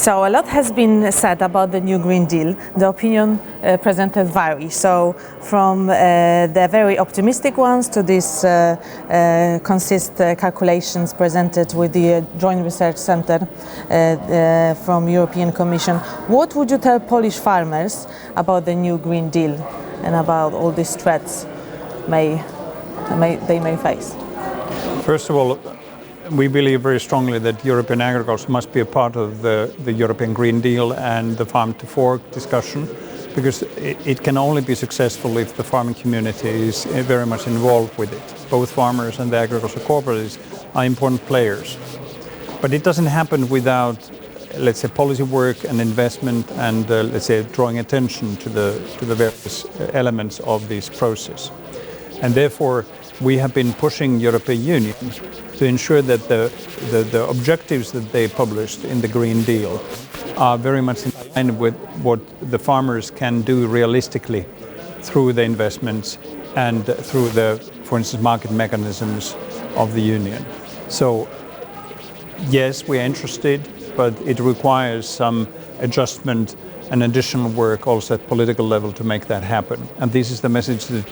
So a lot has been said about the new Green Deal. The opinion presented vary. So from the very optimistic ones to these calculations presented with the Joint Research Center from European Commission. What would you tell Polish farmers about the new Green Deal and about all these threats they may face? First of all, we believe very strongly that European agriculture must be a part of the European Green Deal and the farm to fork discussion, because it can only be successful if the farming community is very much involved with it. Both farmers and the agricultural cooperatives are important players. But it doesn't happen without, let's say, policy work and investment and, let's say, drawing attention to the various elements of this process. And therefore, we have been pushing European Union to ensure that the objectives that they published in the Green Deal are very much in line with what the farmers can do realistically through the investments and through the, for instance, market mechanisms of the Union. So, yes, we are interested, but it requires some adjustment and additional work also at political level to make that happen. And this is the message that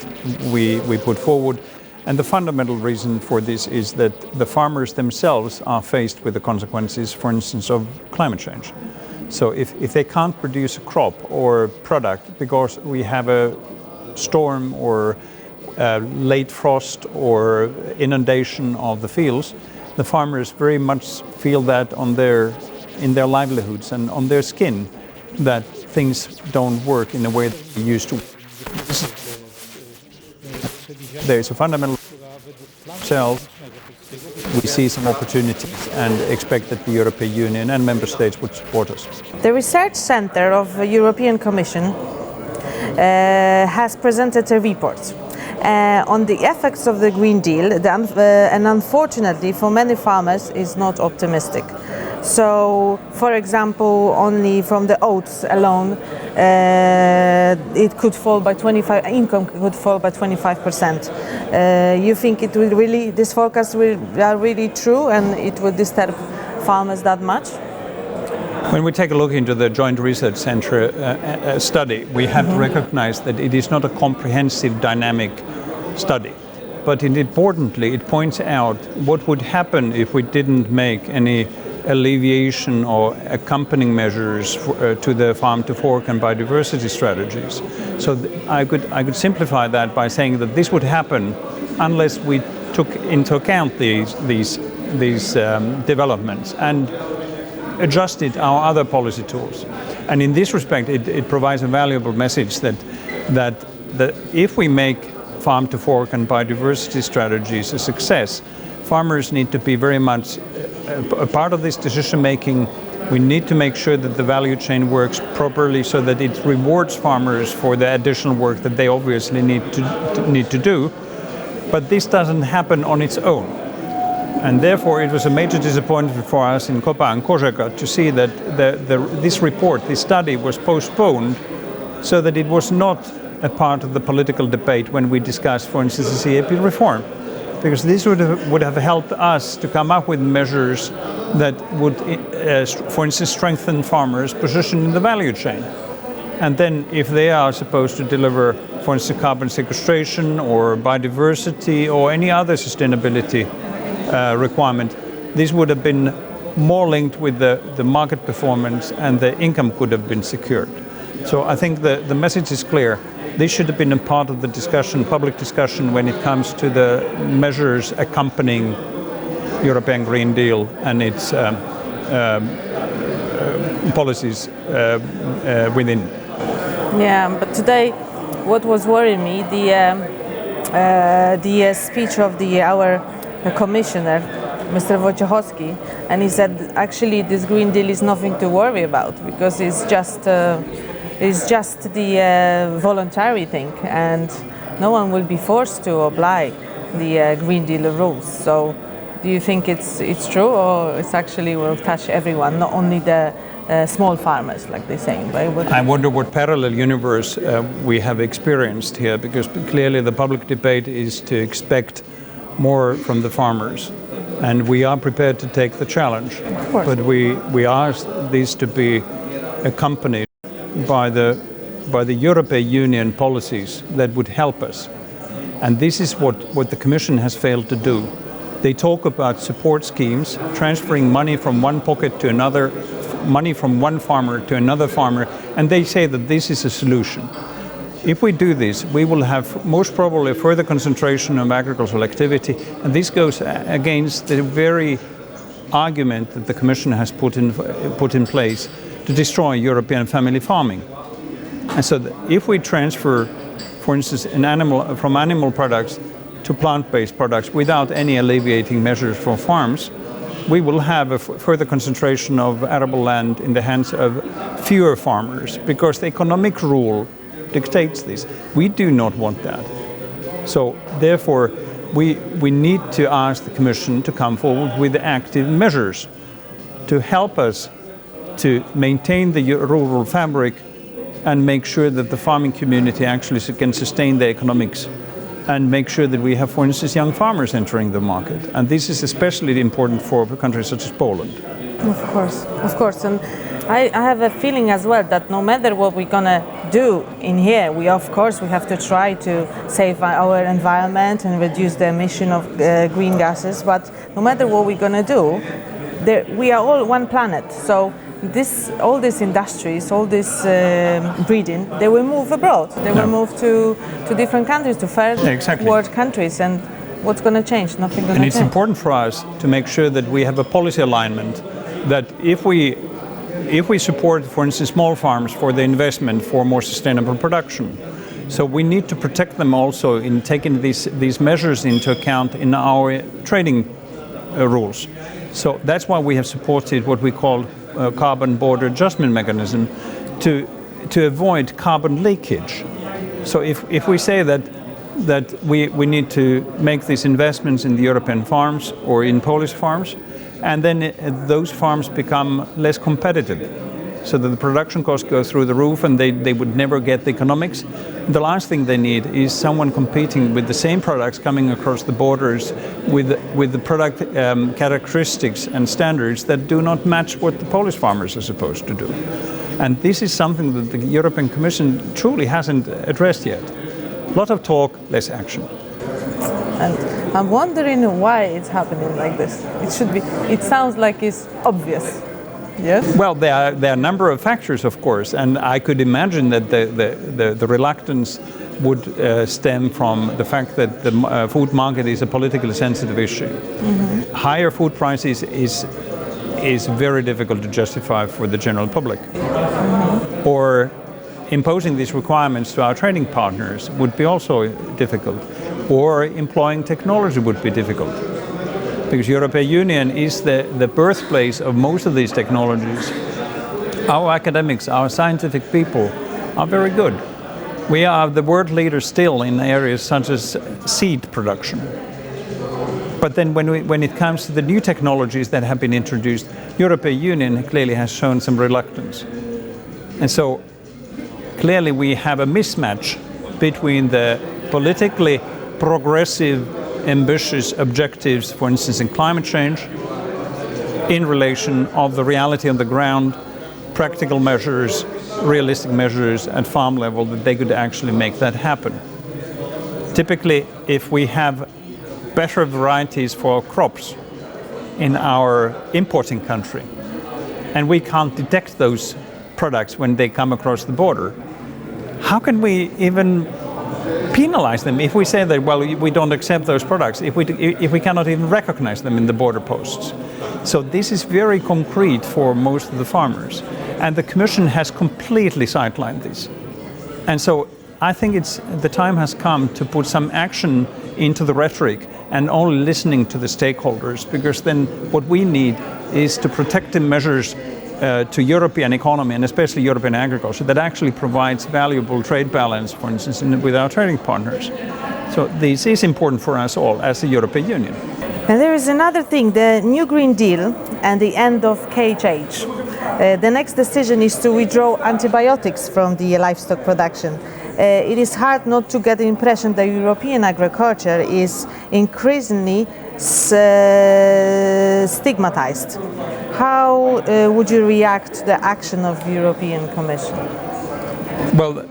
we put forward. And the fundamental reason for this is that the farmers themselves are faced with the consequences, for instance, of climate change. So if they can't produce a crop or product because we have a storm or late frost or inundation of the fields, the farmers very much feel that in their livelihoods and on their skin, that things don't work in a way that they used to. There is a fundamental self. We see some opportunities and expect that the European Union and member states would support us. The Research Center of the European Commission has presented a report on the effects of the Green Deal, and unfortunately for many farmers is not optimistic. So, for example, only from the oats alone, it could fall by 25%. Income could fall by 25%. You think it will really? This forecast are really true, and it would disturb farmers that much? When we take a look into the Joint Research Center study, we have to recognize that it is not a comprehensive, dynamic study. But importantly, it points out what would happen if we didn't make any alleviation or accompanying measures to the farm to fork and biodiversity strategies. So I could simplify that by saying that this would happen unless we took into account these developments and adjusted our other policy tools. And in this respect, it provides a valuable message that if we make farm to fork and biodiversity strategies a success, farmers need to be very much a part of this decision making. We need to make sure that the value chain works properly so that it rewards farmers for the additional work that they obviously need to do. But this doesn't happen on its own. And therefore it was a major disappointment for us in COPA and COGECA to see that this report, this study was postponed so that it was not a part of the political debate when we discussed, for instance, the CAP reform. Because this would have helped us to come up with measures that would, for instance, strengthen farmers' position in the value chain. And then if they are supposed to deliver, for instance, carbon sequestration or biodiversity or any other sustainability requirement, this would have been more linked with the market performance and the income could have been secured. So I think the message is clear. This should have been a part of the discussion, public discussion, when it comes to the measures accompanying European Green Deal and its policies within. Yeah, but today, what was worrying me, the speech of our commissioner, Mr. Wojciechowski, and he said actually this Green Deal is nothing to worry about because it's just the voluntary thing, and no one will be forced to apply the Green Deal rules. So, do you think it's true, or it's actually will touch everyone, not only the small farmers, like they're saying? Right? I wonder what parallel universe we have experienced here, because clearly the public debate is to expect more from the farmers. and we are prepared to take the challenge. Of course. But we ask these to be accompanied by the European Union policies that would help us. And this is what the Commission has failed to do. They talk about support schemes, transferring money from one pocket to another, money from one farmer to another farmer, and they say that this is a solution. If we do this, we will have most probably a further concentration of agricultural activity, and this goes against the very argument that the Commission has put in place to destroy European family farming. And so if we transfer, for instance, from animal products to plant-based products without any alleviating measures for farms, we will have a further concentration of arable land in the hands of fewer farmers, because the economic rule dictates this. We do not want that. So therefore, we need to ask the Commission to come forward with active measures to help us to maintain the rural fabric and make sure that the farming community actually can sustain the economics, and make sure that we have, for instance, young farmers entering the market. And this is especially important for countries such as Poland. Of course. And I have a feeling as well that no matter what we're gonna do in here, we have to try to save our environment and reduce the emission of green gases. But no matter what we're gonna do, we are all one planet. So all these industries, all this breeding, they will move abroad. They will move to different countries, to third world countries. And what's going to change? Nothing going to change. And it's important for us to make sure that we have a policy alignment, that if we support, for instance, small farms for the investment for more sustainable production, so we need to protect them also in taking these measures into account in our trading rules. So that's why we have supported what we call carbon border adjustment mechanism to avoid carbon leakage. So if we say that we need to make these investments in the European farms or in Polish farms, and then those farms become less competitive, so that the production costs go through the roof and they would never get the economics. The last thing they need is someone competing with the same products coming across the borders with the product characteristics and standards that do not match what the Polish farmers are supposed to do. And this is something that the European Commission truly hasn't addressed yet. A lot of talk, less action. And I'm wondering why it's happening like this. It sounds like it's obvious. Yes. Well, there are a number of factors, of course, and I could imagine that the reluctance would stem from the fact that the food market is a politically sensitive issue. Mm-hmm. Higher food prices is very difficult to justify for the general public. Mm-hmm. Or imposing these requirements to our trading partners would be also difficult. Or employing technology would be difficult. Because the European Union is the birthplace of most of these technologies. Our academics, our scientific people are very good. We are the world leaders still in areas such as seed production. But then when it comes to the new technologies that have been introduced, European Union clearly has shown some reluctance. And so clearly we have a mismatch between the politically progressive ambitious objectives, for instance, in climate change, in relation of the reality on the ground, practical measures, realistic measures at farm level that they could actually make that happen. Typically, if we have better varieties for crops in our importing country, and we can't detect those products when they come across the border, how can we even penalize them if we say that, well, we don't accept those products, if we cannot even recognize them in the border posts? So this is very concrete for most of the farmers, and the Commission has completely sidelined this. And so I think the time has come to put some action into the rhetoric and only listening to the stakeholders, because then what we need is to protect the measures to European economy and especially European agriculture that actually provides valuable trade balance, for instance, with our trading partners. So this is important for us all as the European Union. And there is another thing, the new Green Deal and the end of KHH. The next decision is to withdraw antibiotics from the livestock production. It is hard not to get the impression that European agriculture is increasingly stigmatized. How would you react to the action of the European Commission? Well,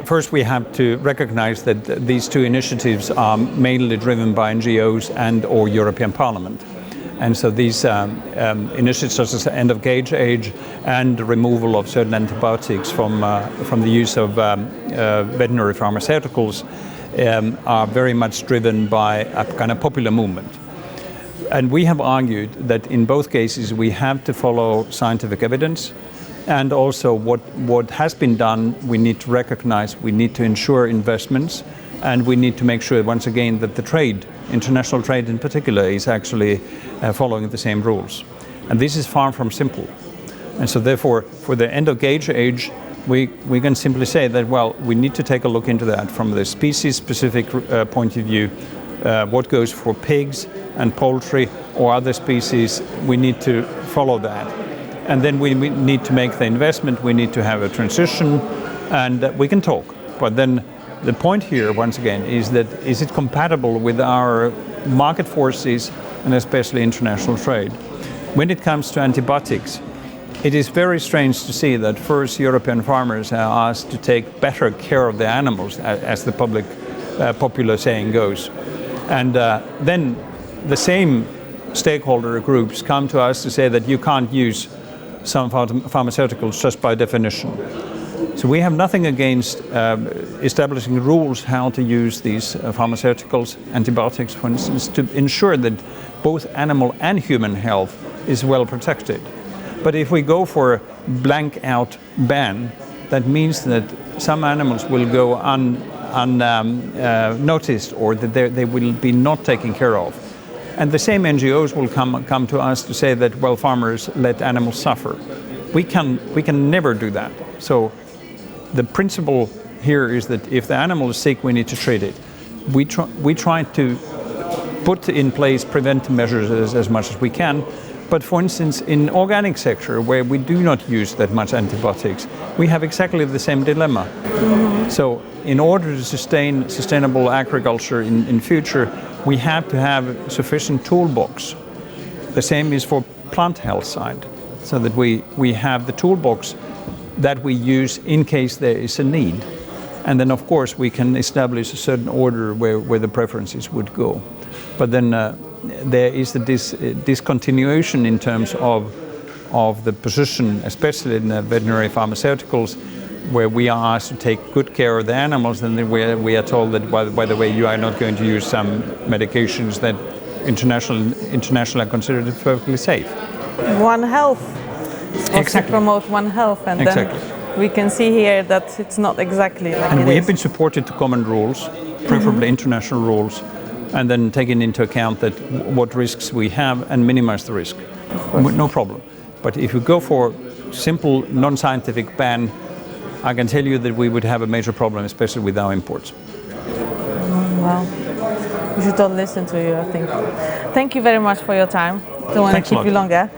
first we have to recognize that these two initiatives are mainly driven by NGOs and or European Parliament. And so these initiatives such as end of gauge age and removal of certain antibiotics from the use of veterinary pharmaceuticals are very much driven by a kind of popular movement. And we have argued that in both cases we have to follow scientific evidence, and also what has been done we need to recognize, we need to ensure investments, and we need to make sure once again that the trade, international trade in particular, is actually following the same rules. And this is far from simple. And so therefore, for the end of gauge age, we can simply say that, well, we need to take a look into that from the species-specific point of view. What goes for pigs and poultry or other species, we need to follow that. And then we need to make the investment, we need to have a transition, and we can talk. But then the point here, once again, is that is it compatible with our market forces and especially international trade? When it comes to antibiotics, it is very strange to see that first European farmers are asked to take better care of the animals, as the popular saying goes. And then the same stakeholder groups come to us to say that you can't use some pharmaceuticals just by definition. So we have nothing against establishing rules how to use these pharmaceuticals, antibiotics for instance, to ensure that both animal and human health is well protected. But if we go for a blank out ban, that means that some animals will go unnoticed or that they will be not taken care of. And the same NGOs will come to us to say that, well, farmers let animals suffer. We can never do that. So the principle here is that if the animal is sick, we need to treat it. We try to put in place preventive measures as much as we can. But for instance, in organic sector, where we do not use that much antibiotics, we have exactly the same dilemma. Mm-hmm. So in order to sustain sustainable agriculture in future, we have to have sufficient toolbox. The same is for plant health side, so that we have the toolbox that we use in case there is a need. And then of course we can establish a certain order where the preferences would go. But then there is the discontinuation in terms of the position, especially in the veterinary pharmaceuticals, where we are asked to take good care of the animals, and then we are told that, by the way, you are not going to use some medications that internationally are considered perfectly safe. One Health is supposed to promote One Health, and then we can see here that it's not exactly like and it we is. have been supported to common rules, preferably international rules, and then taking into account that what risks we have and minimize the risk. No problem. But if you go for simple non-scientific ban, I can tell you that we would have a major problem, especially with our imports. Well, we should all listen to you, I think. Thank you very much for your time. Don't want to keep you longer.